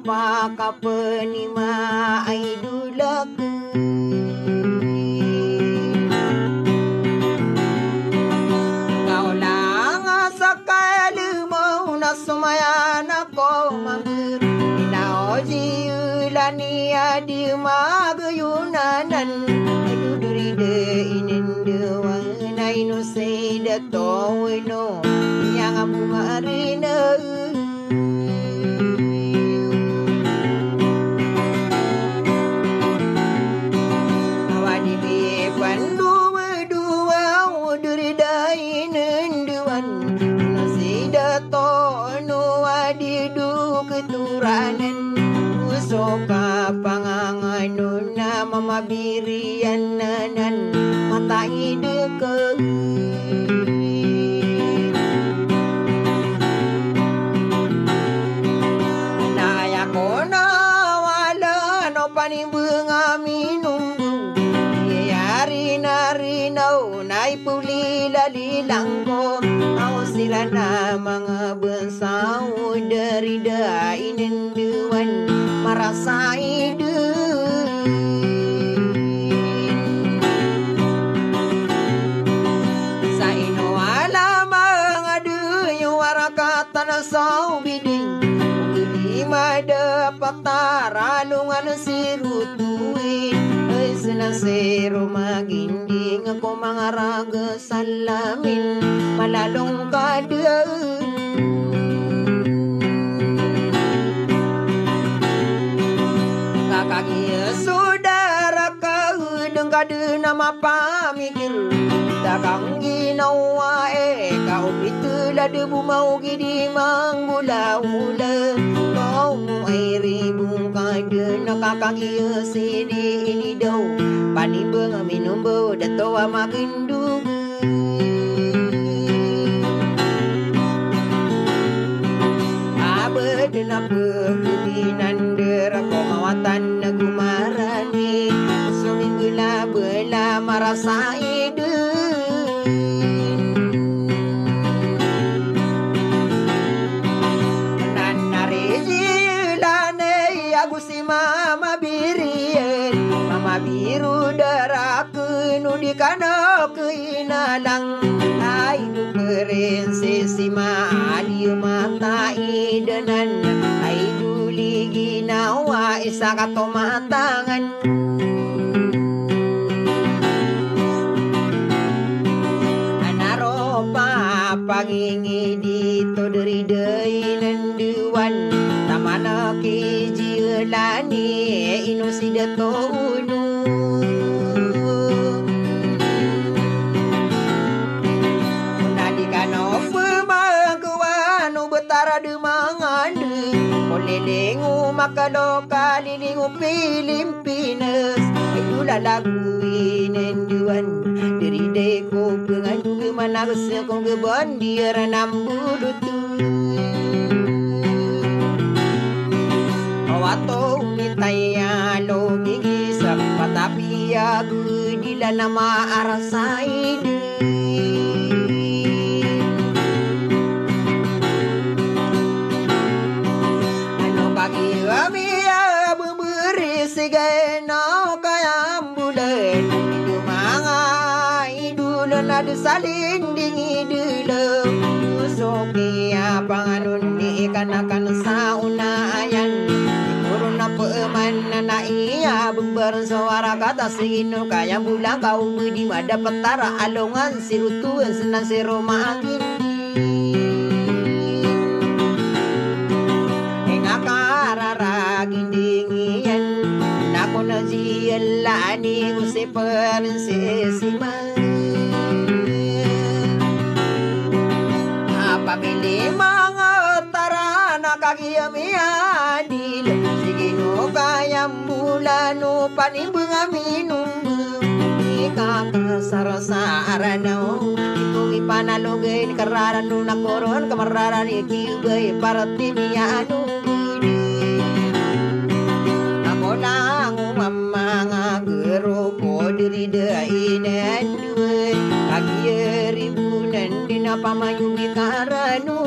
apa kapenima ay dulak kau lang sakali mo na sumayan ako mambur inaojiyulani adi magayunanan ay duduride ininduwan ay no say that no yang bunga arina keturanan uso ka pangangano na mamabirian nanan mata ide ke naya ko na wala no panibunga minumbu yari narinaw na ipulila lilanggo sila na mga bansaw dari dainenduan marasa ide sa inwala mga duyo warakatan sa biding hindi madapat taralungan sirutuin ay sinasero maginding ako mga raga salamin malalong kadaan kakaknya saudara kaudeng kadena mapamikir dagang ginawa kau itulah debu mau gidi manggula-ula kau mo ay ribung kadena kakaknya sini ini daw panibang minum bo datoa magindug na pagkubinan dera ko mawatan na gumarani sumingula bela marasa ide nanarejilane aku si mama birien mama biru dara kenu di kana keinalang ay prinsesi maali mata idanan ay duli ginawa isa katumatangan anaro pa pagingi dito dari dainanduan tamana kijilani inusidato unu lilingu makaloka lilingu Pilipinas ay ulalaguin enduan dari deko pengandu managas kong kebandiara nambudutu awato mitaya lo gigisa patapi aku dila nama arasaidi kami memberi segala kaya bulan itu mga idulan ada salin dingi dulu usoki panganun ni ikan-akan saunayan kuruna peman na iya bumbar suara kata sino kaya bulan kau budi mada petara alongan sirutuan senang seroma angin gindingian nako na jiyalani usipan sesima apabili mga tarana kagiyamiadil sigino kayang bulano panibunga minumbu ikakasarasaranaw itong ipanalugin kararan nung nakoron kamararan ikibay para timiyano lang mamanga gero ko diri dainan duwe kagiyari bunan dinapamayungi karanu